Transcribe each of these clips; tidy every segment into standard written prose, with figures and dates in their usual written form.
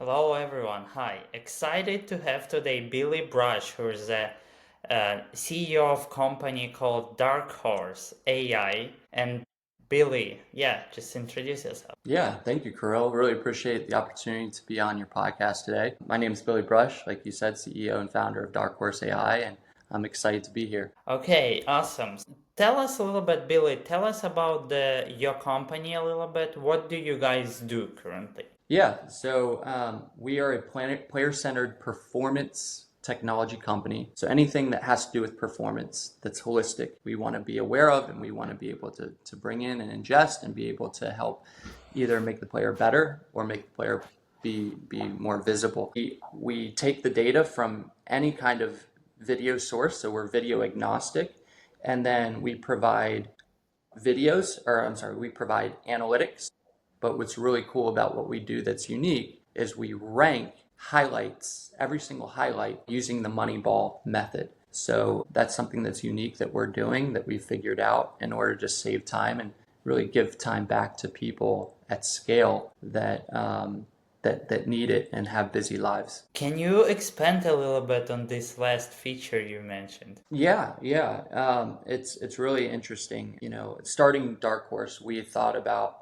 Hello, everyone. Hi. Excited to have today Billy Brush, who's the CEO of company called Dark Horse AI. And Billy, yeah, just introduce yourself. Yeah, thank you, Carell. Really appreciate the opportunity to be on your podcast today. My name is Billy Brush, like you said, CEO and founder of Dark Horse AI, and I'm excited to be here. Okay, awesome. Tell us a little bit, Billy. Tell us about your company a little bit. What do you guys do currently? We are a player-centered performance technology company. So anything that has to do with performance that's holistic, we want to be aware of and we want to be able to bring in and ingest and be able to help either make the player better or make the player be more visible. We take the data from any kind of video source, so we're video agnostic, and then we provide analytics. But what's really cool about what we do that's unique is we rank highlights, every single highlight, using the Moneyball method. So that's something that's unique that we're doing that we figured out in order to save time and really give time back to people at scale that need it and have busy lives. Can you expand a little bit on this last feature you mentioned? It's really interesting. Starting Dark Horse, we thought about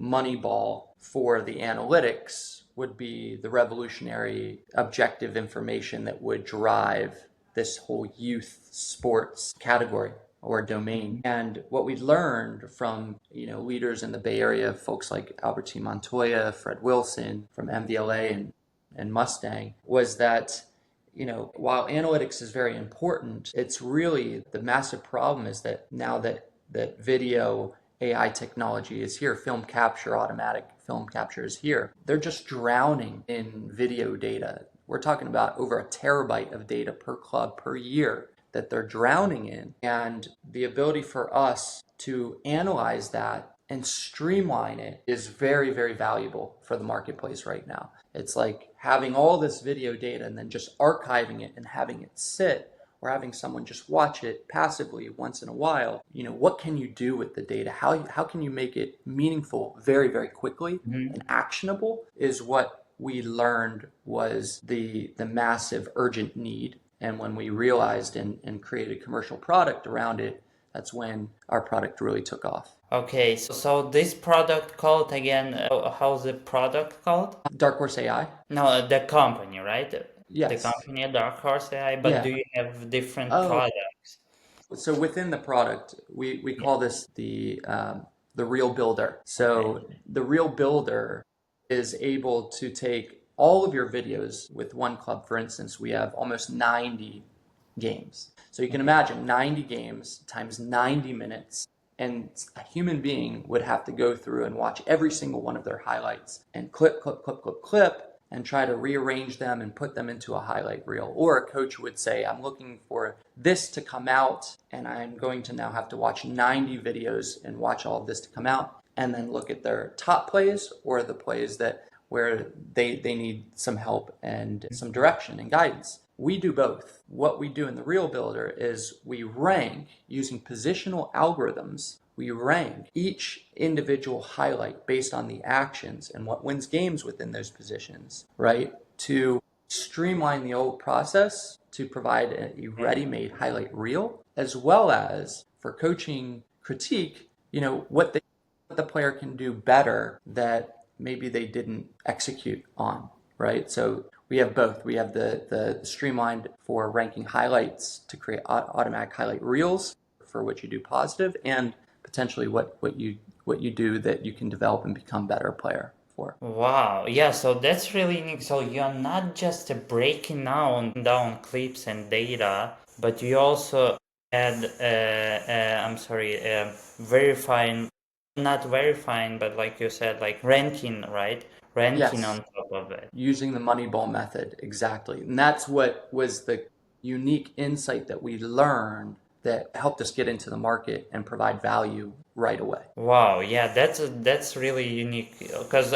Moneyball for the analytics would be the revolutionary objective information that would drive this whole youth sports category or domain. And what we learned from leaders in the Bay Area, folks like Albertine Montoya, Fred Wilson from MVLA and Mustang, was that while analytics is very important, it's really the massive problem is that now that video AI technology is here, automatic film capture is here. They're just drowning in video data. We're talking about over a terabyte of data per club per year that they're drowning in. And the ability for us to analyze that and streamline it is very, very valuable for the marketplace right now. It's like having all this video data and then just archiving it and having it sit or having someone just watch it passively once in a while. What can you do with the data? How can you make it meaningful very, very quickly and actionable is what we learned was the massive urgent need. And when we realized and created a commercial product around it, that's when our product really took off. Okay, so this product called again, how's the product called? Dark Horse AI? No, the company, right? The Yes. company Dark Horse AI, but do Yeah. you have different Oh, products? so within the product, we Yeah. call this the Real Builder. Okay. So the Real Builder is able to take all of your videos with one club. For instance, we have almost 90 games. So you can imagine 90 games times 90 minutes, and a human being would have to go through and watch every single one of their highlights and clip, clip, clip, clip, clip, and try to rearrange them and put them into a highlight reel. Or a coach would say, I'm looking for this to come out, and I'm going to now have to watch 90 videos and watch all of this to come out, and then look at their top plays or the plays that where they need some help and some direction and guidance. We do both. What we do in the Real Builder is we rank using positional algorithms. We rank each individual highlight based on the actions and what wins games within those positions, right? To streamline the old process to provide a ready-made highlight reel, as well as for coaching critique, what the player can do better that maybe they didn't execute on, right? So we have both. We have the streamlined for ranking highlights to create automatic highlight reels for what you do positive, and potentially what you do that you can develop and become better player for. Wow, yeah, so that's really neat. So you're not just breaking down clips and data, but you also add, verifying, not verifying, but like you said, like ranking, right? Ranking on Yes, top of it. using the Moneyball method, exactly. And that's what was the unique insight that we learned that helped us get into the market and provide value right away. Wow, yeah, that's really unique because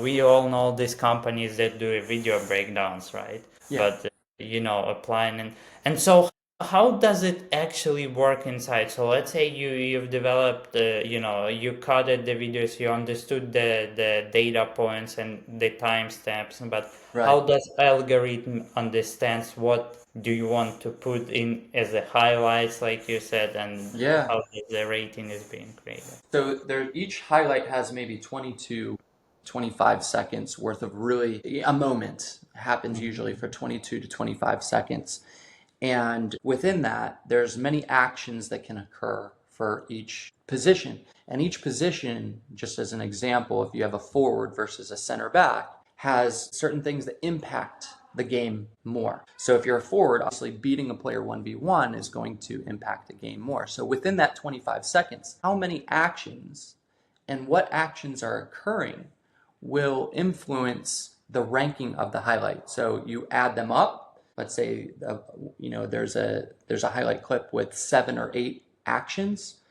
we all know these companies that do video breakdowns, right? Yeah. But applying and so How does it actually work inside? So let's say you've developed, you coded the videos, you understood the data points and the timestamps, but Right. how does algorithm understands what do you want to put in as the highlights, like you said, and Yeah. how the rating is being created? So there, each highlight has maybe 22, 25 seconds worth of really a moment happens usually for 22 to 25 seconds. And within that, there's many actions that can occur for each position. And each position, just as an example, if you have a forward versus a center back, has certain things that impact the game more. So if you're a forward, obviously beating a player 1v1 is going to impact the game more. So within that 25 seconds, how many actions and what actions are occurring will influence the ranking of the highlight. So you add them up. Let's say there's a highlight clip with 7 or 8 actions.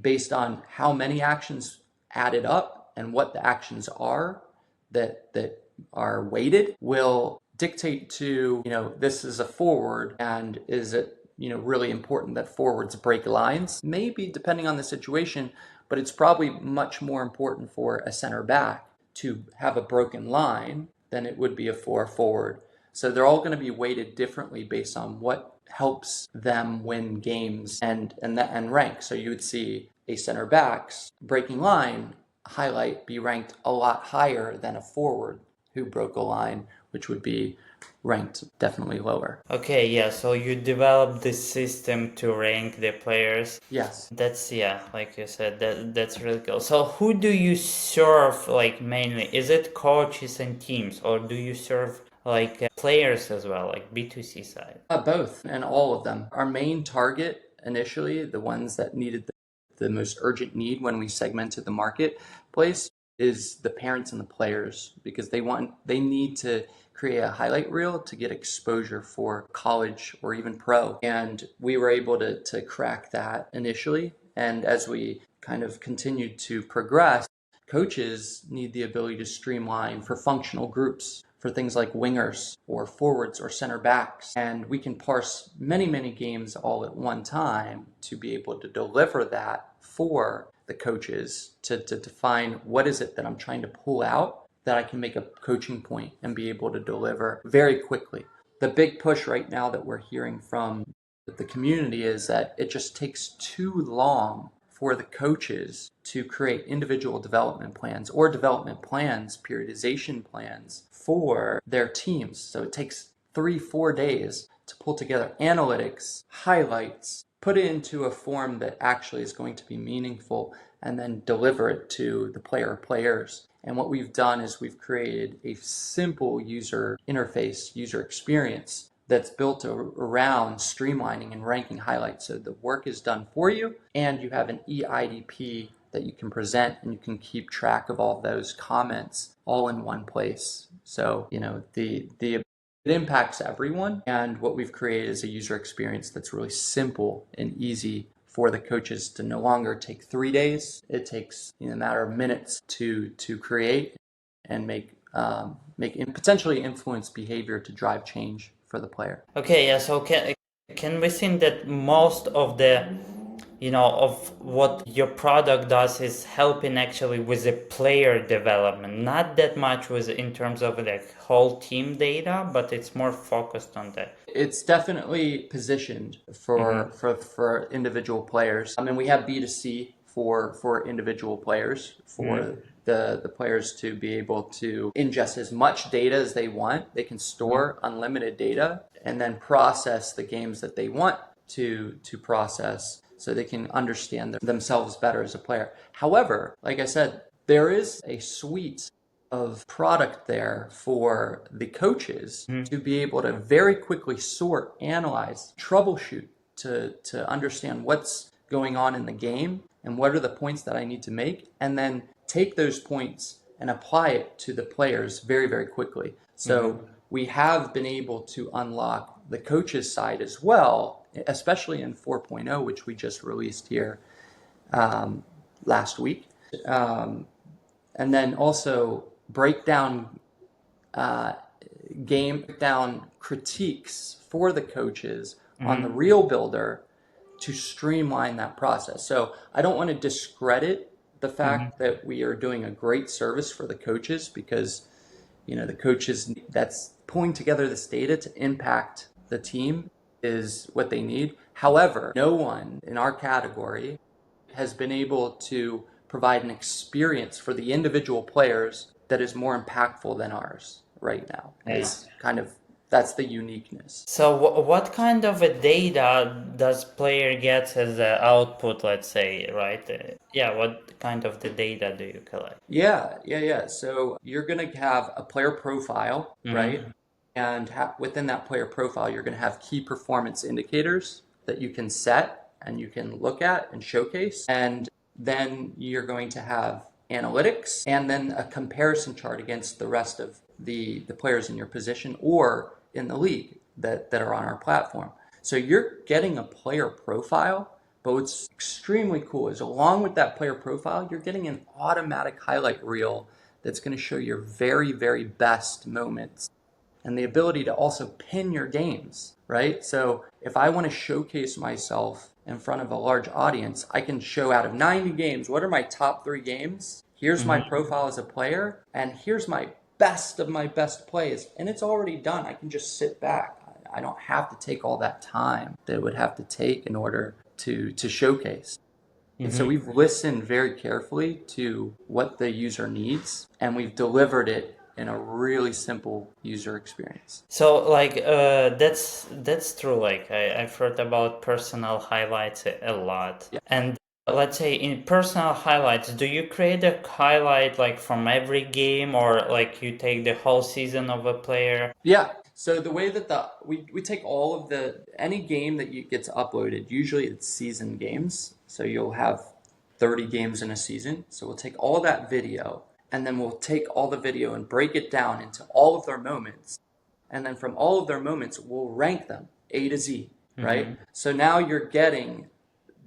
Based on how many actions added up and what the actions are that are weighted will dictate to, this is a forward, and is it, really important that forwards break lines? Maybe, depending on the situation, but it's probably much more important for a center back to have a broken line than it would be for a forward. So they're all going to be weighted differently based on what helps them win games and rank. So you would see a center back's breaking line highlight be ranked a lot higher than a forward who broke a line, which would be ranked definitely lower. Okay, yeah, so you developed this system to rank the players. Yes. That's, yeah, like you said, that's really cool. So who do you serve, like, mainly? Is it coaches and teams, or do you serve like players as well, like B2C side? Both and all of them. Our main target initially, the ones that needed the most urgent need when we segmented the marketplace, is the parents and the players, because they need to create a highlight reel to get exposure for college or even pro. And we were able to crack that initially. And as we kind of continued to progress, coaches need the ability to streamline for functional groups, for things like wingers or forwards or center backs. And we can parse many, many games all at one time to be able to deliver that for the coaches to define what is it that I'm trying to pull out that I can make a coaching point and be able to deliver very quickly. The big push right now that we're hearing from the community is that it just takes too long for the coaches to create individual development plans or development plans, periodization plans for their teams. So it takes 3-4 days to pull together analytics, highlights, put it into a form that actually is going to be meaningful, and then deliver it to the players. And what we've done is we've created a simple user interface, user experience that's built around streamlining and ranking highlights. So the work is done for you, and you have an EIDP that you can present, and you can keep track of all those comments all in one place. So, it impacts everyone, and what we've created is a user experience that's really simple and easy for the coaches to no longer take 3 days. It takes a matter of minutes to create and make potentially influence behavior to drive change for the player. Okay, yeah, so can we think that most of of what your product does is helping actually with the player development, not that much with in terms of like whole team data, but it's more focused on that. It's definitely positioned for individual players. I mean, we have B2C for individual players, for the players to be able to ingest as much data as they want. They can store unlimited data and then process the games that they want to process, so they can understand themselves better as a player. However, like I said, there is a suite of product there for the coaches to be able to very quickly sort, analyze, troubleshoot, to understand what's going on in the game and what are the points that I need to make, and then take those points and apply it to the players very, very quickly. So we have been able to unlock the coaches side as well, especially in 4.0, which we just released here last week. And then also break down game down critiques for the coaches on the Mm-hmm. Reel Builder to streamline that process. So I don't want to discredit the Mm-hmm. fact that we are doing a great service for the coaches, because the coaches that's pulling together this data to impact the team is what they need. However, no one in our category has been able to provide an experience for the individual players that is more impactful than ours right now. Is kind of That's the uniqueness. So what kind of a data does player get as a output, let's say, right? Yeah, what kind of the data do you collect? Yeah. So you're going to have a player profile, right? Mm-hmm. And within that player profile, you're going to have key performance indicators that you can set and you can look at and showcase. And then you're going to have analytics and then a comparison chart against the rest of the players in your position or in the league that are on our platform. So you're getting a player profile, but what's extremely cool is along with that player profile, you're getting an automatic highlight reel that's going to show your very, very best moments and the ability to also pin your games, right? So if I want to showcase myself in front of a large audience, I can show out of 90 games, what are my top 3 games? Here's my Mm-hmm. profile as a player, and here's my best of my best plays. And it's already done. I can just sit back. I don't have to take all that time that it would have to take in order to showcase. And so Mm-hmm. we've listened very carefully to what the user needs, and we've delivered it in a really simple user experience. So like that's true. Like I've heard about personal highlights a lot. Yeah. And let's say in personal highlights, do you create a highlight like from every game or like you take the whole season of a player? Yeah. So the way that we take all of any game that gets uploaded, usually it's season games. So you'll have 30 games in a season. So we'll take all that video and then we'll take all the video and break it down into all of their moments. And then from all of their moments, we'll rank them A to Z, right? Mm-hmm. So now you're getting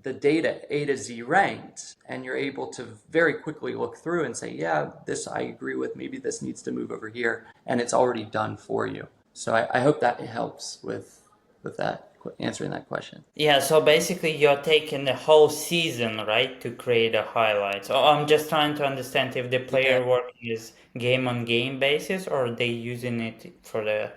the data A to Z ranked, and you're able to very quickly look through and say, yeah, this I agree with, maybe this needs to move over here, and it's already done for you. So I hope that it helps with that, answering that question. Yeah, so basically you're taking the whole season, right, to create a highlight. So I'm just trying to understand if the Yeah. player work is game on game basis or they using it for the,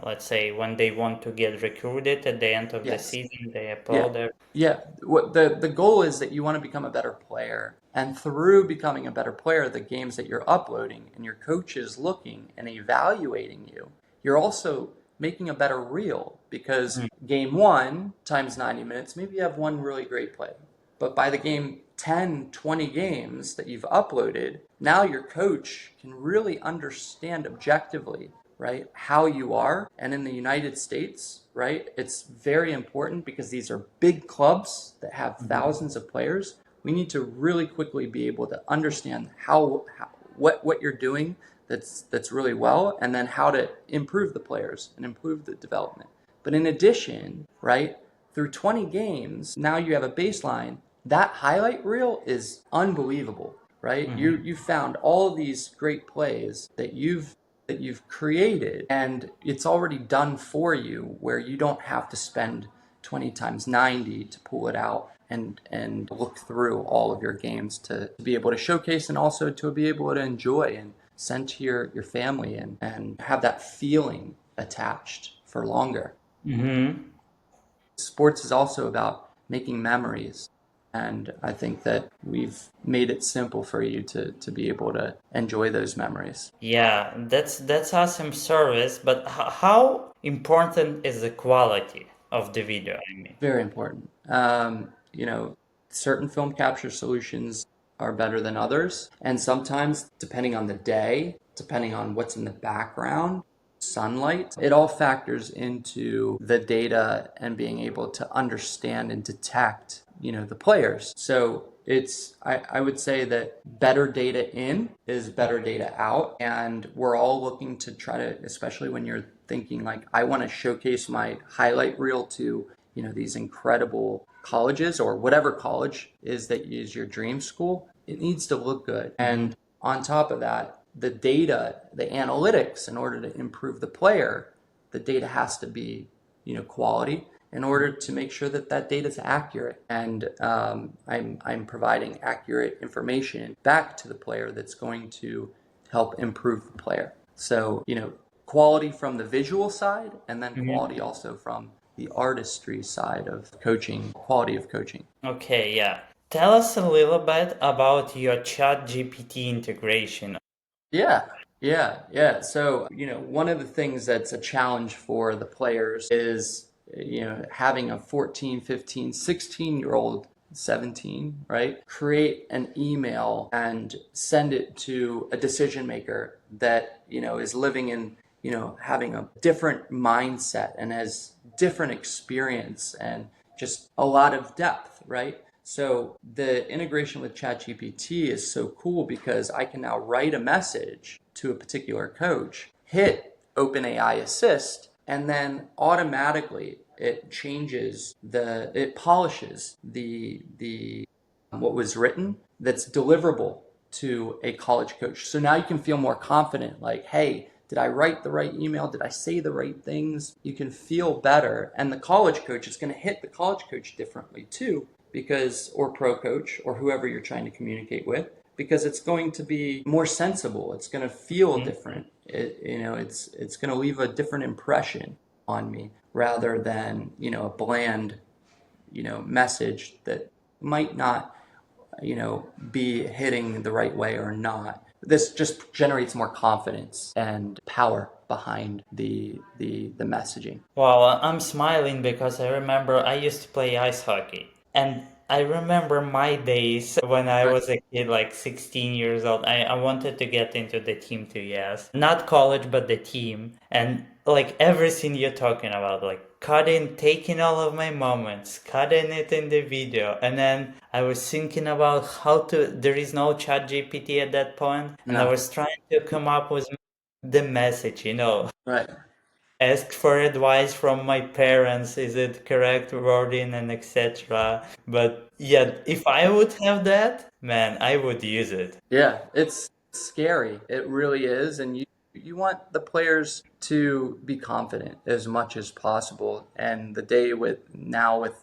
let's say when they want to get recruited at the end of the Yes. season, they Yeah. upload their. Yeah. What the goal is that you want to become a better player. And through becoming a better player, the games that you're uploading and your coach is looking and evaluating you, you're also making a better reel, because game 1 times 90 minutes, maybe you have one really great play. But by the game 10, 20 games that you've uploaded, now your coach can really understand objectively, right, how you are. And in the United States, right, it's very important because these are big clubs that have thousands of players. We need to really quickly be able to understand what you're doing that's really well, and then how to improve the players and improve the development. But in addition, right, through 20 games, now you have a baseline. That highlight reel is unbelievable, right? Mhm. You found all of these great plays that you've created, and it's already done for you, where you don't have to spend 20 times 90 to pull it out and look through all of your games to be able to showcase, and also to be able to enjoy and send to your family and have that feeling attached for longer. Mm-hmm. Sports is also about making memories. And I think that we've made it simple for you to be able to enjoy those memories. Yeah, that's awesome service, but how important is the quality of the video, I mean? Very important. Certain film capture solutions are better than others. And sometimes, depending on the day, depending on what's in the background, sunlight, it all factors into the data and being able to understand and detect, the players. So I would say that better data in is better data out. And we're all looking to try to, especially when you're thinking like, I want to showcase my highlight reel to, these incredible colleges, or whatever college is that is your dream school, it needs to look good. And on top of that, the data, the analytics, in order to improve the player, the data has to be, quality in order to make sure that that data is accurate. And I'm providing accurate information back to the player that's going to help improve the player. So, quality from the visual side, and then Mhm. quality also from the artistry side of coaching, quality of coaching. Okay, yeah. Tell us a little bit about your Chat GPT integration. Yeah, yeah. So, one of the things that's a challenge for the players is, having a 14, 15, 16-year-old, 17, right? Create an email and send it to a decision maker that, is living in, having a different mindset and has different experience and just a lot of depth, right? So the integration with ChatGPT is so cool because I can now write a message to a particular coach, hit OpenAI Assist, and then automatically it polishes the what was written that's deliverable to a college coach. So now you can feel more confident, like, hey, did I write the right email? Did I say the right things? You can feel better. And the college coach is going to hit the college coach differently too, because, or pro coach, or whoever you're trying to communicate with, because it's going to be more sensible. It's going to feel different. It's going to leave a different impression on me rather than, a bland, message that might not, be hitting the right way or not. This just generates more confidence and power behind the messaging. Well, I'm smiling because I remember I used to play ice hockey. And I remember my days when I Right. was a kid, like 16 years old. I wanted to get into the team too, yes. Not college, but the team. And like everything you're talking about, like cutting, taking all of my moments, cutting it in the video. And then I was thinking about there is no chat GPT at that point, and I No. was trying to come up with the message. Right. Ask for advice from my parents, is it correct wording and etc. But yeah, if I would have that, man, I would use it. Yeah, it's scary. It really is. And you want the players to be confident as much as possible. And the day with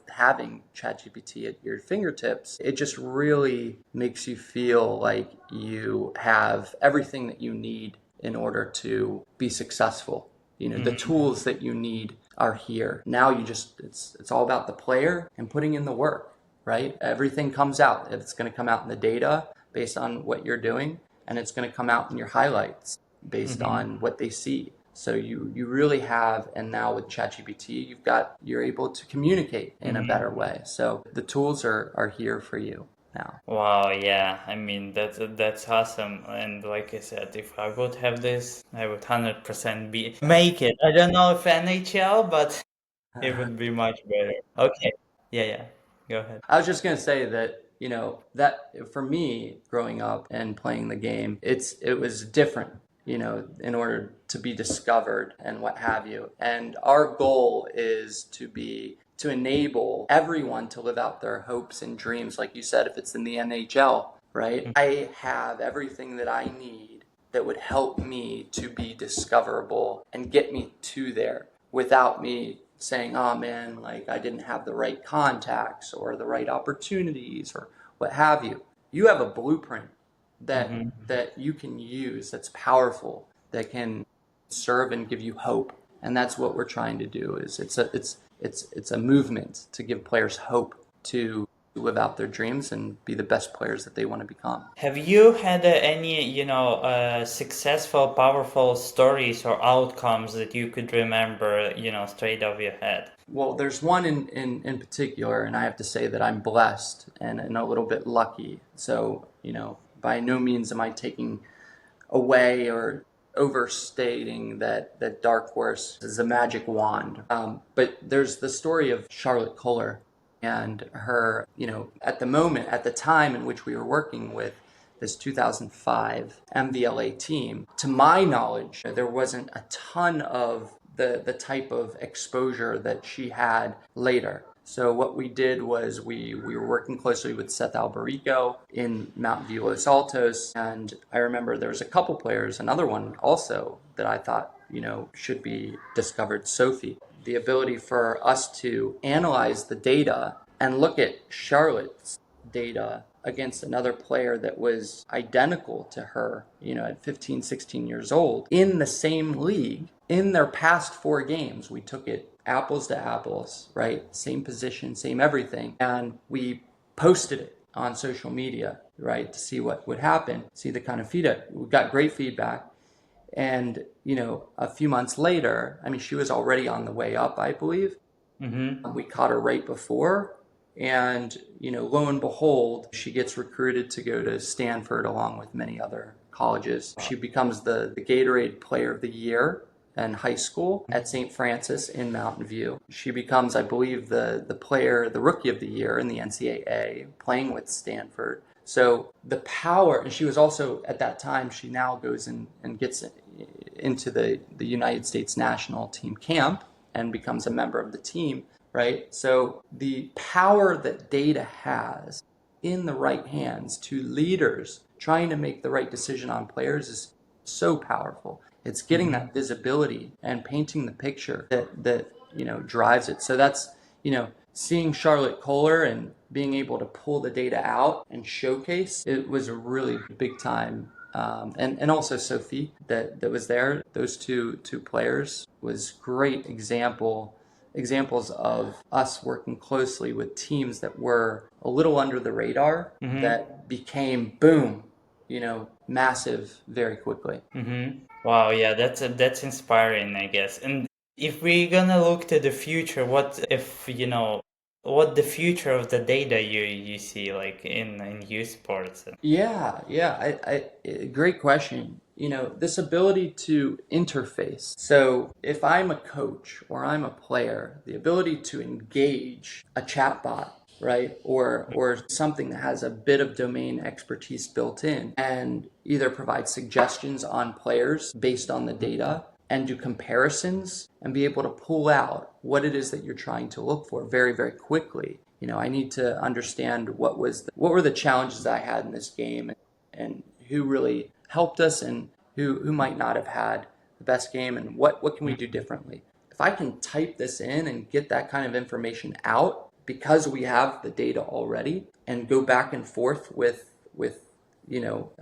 having ChatGPT at your fingertips, it just really makes you feel like you have everything that you need in order to be successful. The Mhm. tools that you need are here. Now it's all about the player and putting in the work, right? Everything comes out. It's going to come out in the data based on what you're doing, and it's going to come out in your highlights based Mhm. on what they see. So you really have, and now with ChatGPT, you're able to communicate in a Mhm. better way. So the tools are here for you now. Wow, yeah. I mean, that's awesome. And like I said, if I would have this, I would 100% be make it. I don't know if NHL, but it would be much better. Okay. Yeah, yeah. Go ahead. I was just going to say that, that for me growing up and playing the game, it was different, in order to be discovered and what have you. And our goal is to enable everyone to live out their hopes and dreams. Like you said, if it's in the NHL, right? I have everything that I need that would help me to be discoverable and get me to there without me saying, oh man, like I didn't have the right contacts or the right opportunities or what have you. You have a blueprint Mhm. that you can use that's powerful, that can serve and give you hope. And that's what we're trying to do is it's a movement to give players hope to live out their dreams and be the best players that they want to become. Have you had any successful, powerful stories or outcomes that you could remember, straight off your head? Well, there's one in particular, and I have to say that I'm blessed and a little bit lucky. So, by no means am I taking away or overstating that Dark Horse is a magic wand. But there's the story of Charlotte Kohler and her, at the time in which we were working with this 2005 MVLA team, to my knowledge, there wasn't a ton of the type of exposure that she had later. So what we did was we were working closely with Seth Alberico in Mountain View Los Altos, and I remember there was a couple players, another one also that I thought, should be discovered, Sophie. The ability for us to analyze the data and look at Charlotte's data against another player that was identical to her, at 15, 16 years old, in the same league, in their past 4 games. We took it apples to apples, right? Same position, same everything. And we posted it on social media, right? To see what would happen, see the kind of feedback. We got great feedback. And, a few months later, I mean, she was already on the way up, I believe. We caught her right before. And, lo and behold, she gets recruited to go to Stanford along with many other colleges. She becomes the Gatorade Player of the Year in high school at St. Francis in Mountain View. She becomes, I believe, the Rookie of the Year in the NCAA, playing with Stanford. So the power, and she was also, at that time, she now goes and gets into the United States national team camp and becomes a member of the team, right? So the power that data has in the right hands to leaders trying to make the right decision on players is so powerful. It's getting that visibility and painting the picture that drives it. So that's, seeing Charlotte Kohler and being able to pull the data out and showcase, it was a really big time. And also Sophie that was there. Those two players was great examples of us working closely with teams that were a little under the radar that became boom, massive very quickly. Wow, yeah, that's inspiring, I guess. And if we're gonna look to the future, what if, what the future of the data you see like in youth sports? Yeah. Great question. This ability to interface. So if I'm a coach or I'm a player, the ability to engage a chatbot, right? Or something that has a bit of domain expertise built in and either provide suggestions on players based on the data and do comparisons and be able to pull out what it is that you're trying to look for very, very quickly. I need to understand what were the challenges I had in this game and who really helped us and who might not have had the best game and what can we do differently. If I can type this in and get that kind of information out because we have the data already and go back and forth with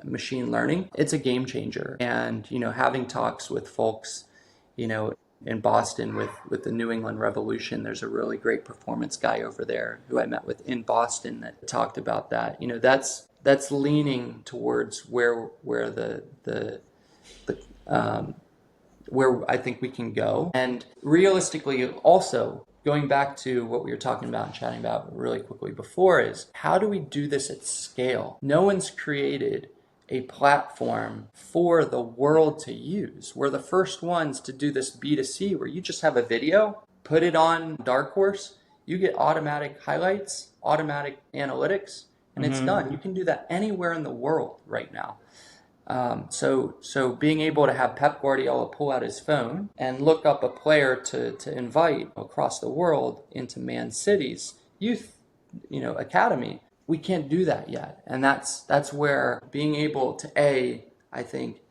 machine learning, it's a game changer. And, having talks with folks, in Boston with the New England Revolution, there's a really great performance guy over there who I met with in Boston that talked about that. That's leaning towards where I think we can go. And realistically, also going back to what we were talking about and chatting about really quickly before, is how do we do this at scale? No one's created a platform for the world to use. We're the first ones to do this B2C where you just have a video, put it on Dark Horse, you get automatic highlights, automatic analytics, and it's done. You can do that anywhere in the world right now. So being able to have Pep Guardiola pull out his phone and look up a player to invite across the world into Man City's youth, academy, we can't do that yet. And that's where being able to I think,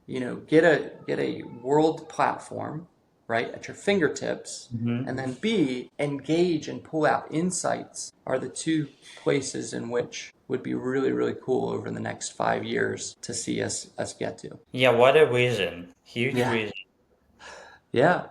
get a world platform, right, at your fingertips, and then B, engage and pull out insights are the two places in which would be really, really cool over the next 5 years to see us get to. Yeah, what a vision. Huge vision. Yeah.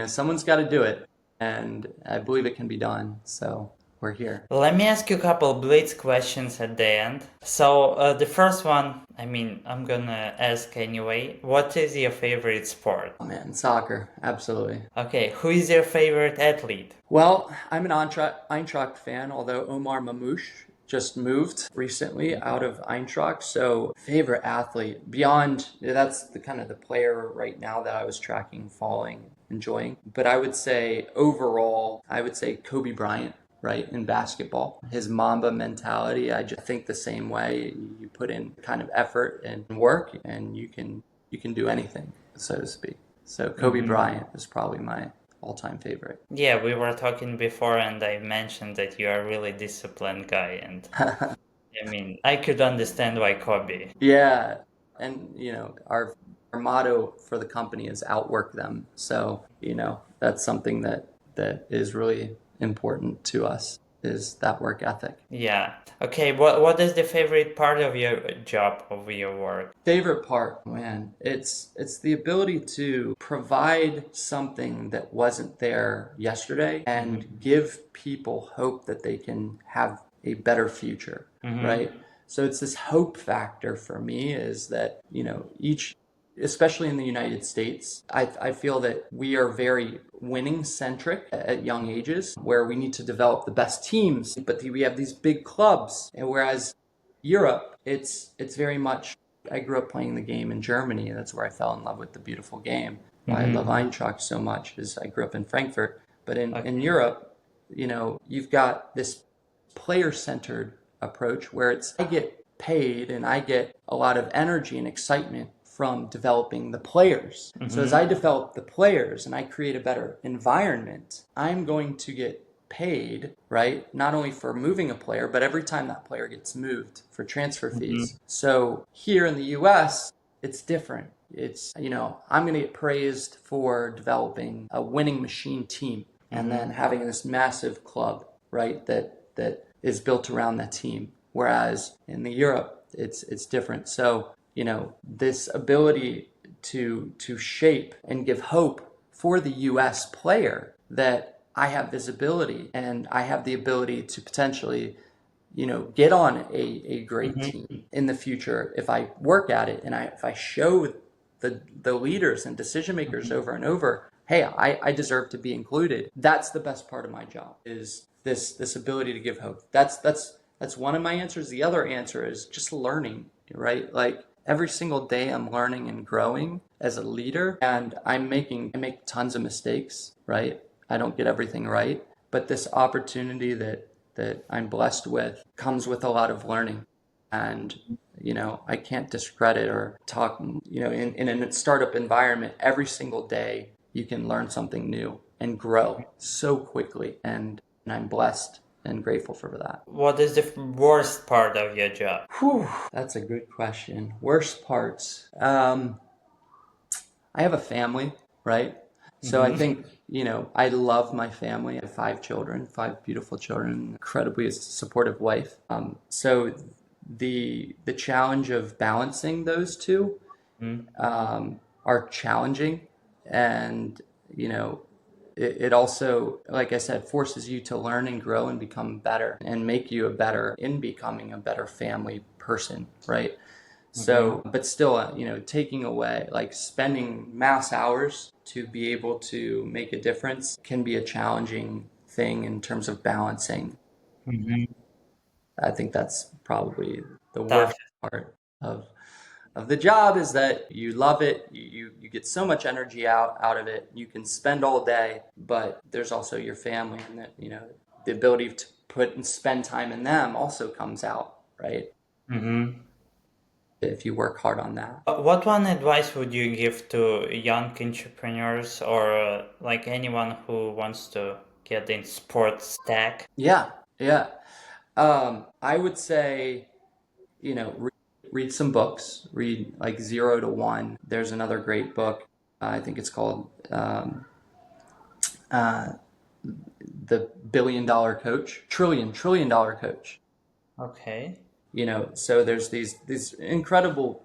Someone's got to do it. And I believe it can be done. So we're here. Let me ask you a couple blitz questions at the end. So the first one, I'm gonna ask anyway. What is your favorite sport? Oh man, soccer. Absolutely. Okay, who is your favorite athlete? Well, I'm an Eintracht fan, although Omar Mamouche just moved recently out of Eintracht. So favorite athlete beyond, that's the kind of the player right now that I was tracking, enjoying. But I would say overall, Kobe Bryant, right, in basketball. His Mamba mentality, I just think the same way. You put in kind of effort and work and you can do anything, so to speak. So Kobe Bryant is probably all-time favorite. Yeah, we were talking before, and I mentioned that you are a really disciplined guy, and I mean, I could understand why Kobe. Yeah, and our motto for the company is outwork them. So, that's something that is really important to us is that work ethic. Yeah. Okay, what is the favorite part of your job, of your work? Favorite part, man, it's the ability to provide something that wasn't there yesterday and give people hope that they can have a better future, Mm-hmm. right? So it's this hope factor for me is that, especially in the United States, I feel that we are very winning centric at young ages where we need to develop the best teams, but we have these big clubs. And whereas Europe, it's very much, I grew up playing the game in Germany. That's where I fell in love with the beautiful game. Why I love Mm-hmm. Eintracht so much is I grew up in Frankfurt. But in Okay. Europe, you've got this player-centered approach where it's I get paid and I get a lot of energy and excitement from developing the players. So as Mm-hmm. I develop the players and I create a better environment, I'm going to get paid, right? Not only for moving a player, but every time that player gets moved for transfer Mm-hmm. fees. So here in the US, it's different. It's, I'm going to get praised for developing a winning machine team and Mm-hmm. then having this massive club, right? That is built around that team. Whereas in the Europe, it's different. So, this ability to shape and give hope for the US player that I have visibility and I have the ability to potentially, get on a great Mm-hmm. team in the future if I work at it and if I show the leaders and decision makers over and over, hey, I deserve to be included. That's the best part of my job is this ability to give hope. That's one of my answers. The other answer is just learning, right? Like every single day I'm learning and growing as a leader and I make tons of mistakes, right? I don't get everything right, but this opportunity that I'm blessed with comes with a lot of learning. And, I can't discredit or talk, in a startup environment, every single day you can learn something new and grow so quickly. And I'm blessed and grateful for that. What is the worst part of your job? Whew, that's a good question. Worst parts. I have a family, right? So I Mm-hmm. think, I love my family. I have 5 children, 5 beautiful children, incredibly supportive wife. So the challenge of balancing those two are challenging, and it also, like I said, forces you to learn and grow and become better and make you a better in becoming a better family person, right? Mm-hmm. So, but still, taking away, like spending mass hours to be able to make a difference can be a challenging thing in terms of balancing. Mm-hmm. I think that's probably the Tough. worst part of the job is that you love it, you get so much energy out of it. You can spend all day, but there's also your family and that, the ability to put and spend time in them also comes out, right? Mm-hmm. If you work hard on that. What one advice would you give to young entrepreneurs or like anyone who wants to get in sports tech? Yeah, yeah. I would say, read some books. Read like Zero to One. There's another great book. I think it's called uh, The $1 Billion Coach, Trillion Dollar Coach. Okay. So there's these incredible,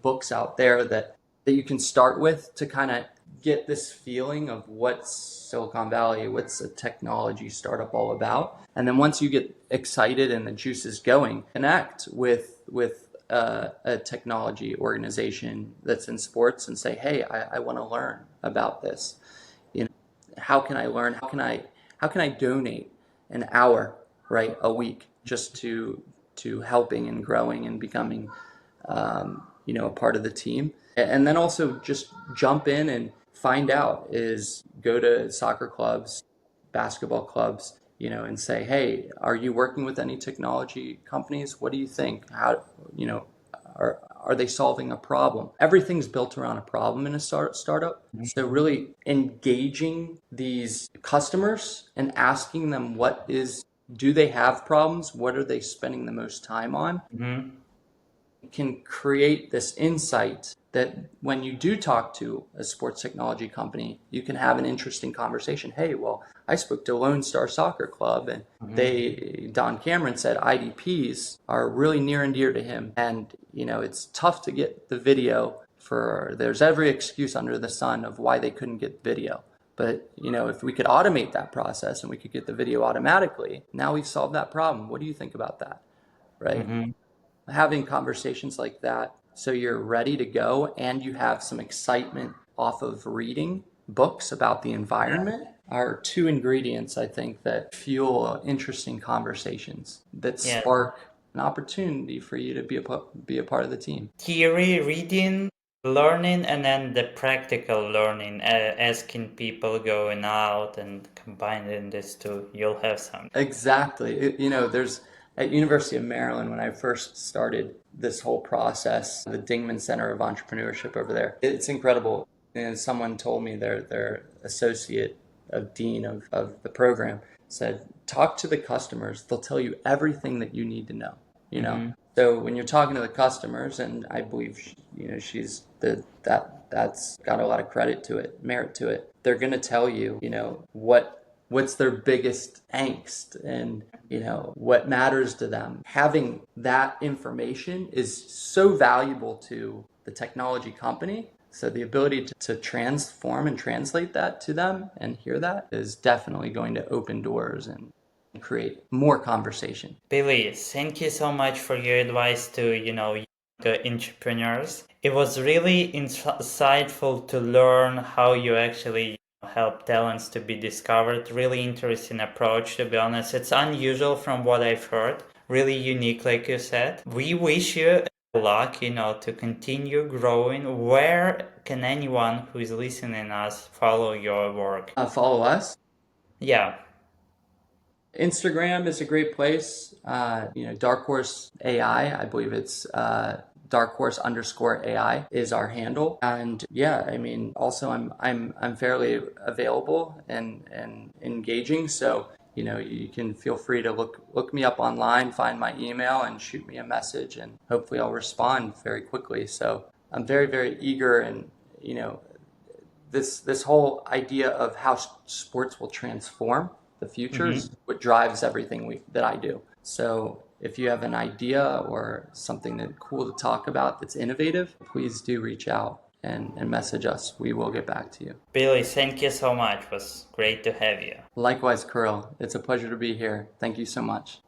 books out there that you can start with to kind of get this feeling of what's Silicon Valley, what's a technology startup all about. And then once you get excited and the juice is going, connect with a technology organization that's in sports and say, hey, I want to learn about this. How can I learn? How can I donate an hour, right, a week just to helping and growing and becoming a part of the team. And then also just jump in and find out is go to soccer clubs, basketball clubs, and say, hey, are you working with any technology companies? What do you think? How, are Are they solving a problem? Everything's built around a problem in a startup. So really engaging these customers and asking them do they have problems? What are they spending the most time on? Mm-hmm. Can create this insight that when you do talk to a sports technology company, you can have an interesting conversation. Hey, well, I spoke to Lone Star Soccer Club, and Don Cameron said IDPs are really near and dear to him. And, it's tough to get the video there's every excuse under the sun of why they couldn't get video. But, if we could automate that process and we could get the video automatically, now we've solved that problem. What do you think about that? Right? Mm-hmm. Having conversations like that so you're ready to go and you have some excitement off of reading books about the environment are two ingredients, I think, that fuel interesting conversations that Yeah. spark an opportunity for you to be a part of the team. Theory, reading, learning, and then the practical learning, asking people going out and combining this two, you'll have some. Exactly. There's at University of Maryland, when I first started this whole process, the Dingman Center of Entrepreneurship over there, it's incredible. And someone told me their associate of dean of the program said, talk to the customers. They'll tell you everything that you need to know. So when you're talking to the customers, and I believe she's that's got a lot of merit to it. They're going to tell you, what's their biggest angst and what matters to them. Having that information is so valuable to the technology company. So the ability to transform and translate that to them and hear that is definitely going to open doors and create more conversation. Billy, thank you so much for your advice to, the entrepreneurs. It was really insightful to learn how you actually help talents to be discovered. Really interesting approach, to be honest. It's unusual from what I've heard. Really unique, like you said. We wish you luck, to continue growing. Where can anyone who is listening us follow your work? Follow us. Yeah. Instagram is a great place. Dark Horse AI, I believe it's Dark Horse _AI is our handle. And also I'm fairly available and engaging. So, you can feel free to look me up online, find my email and shoot me a message, and hopefully I'll respond very quickly. So I'm very, very eager, and, this whole idea of how sports will transform the future is what drives everything that I do. So if you have an idea or something that's cool to talk about that's innovative, please do reach out and message us. We will get back to you. Billy, thank you so much. It was great to have you. Likewise, Kurl. It's a pleasure to be here. Thank you so much.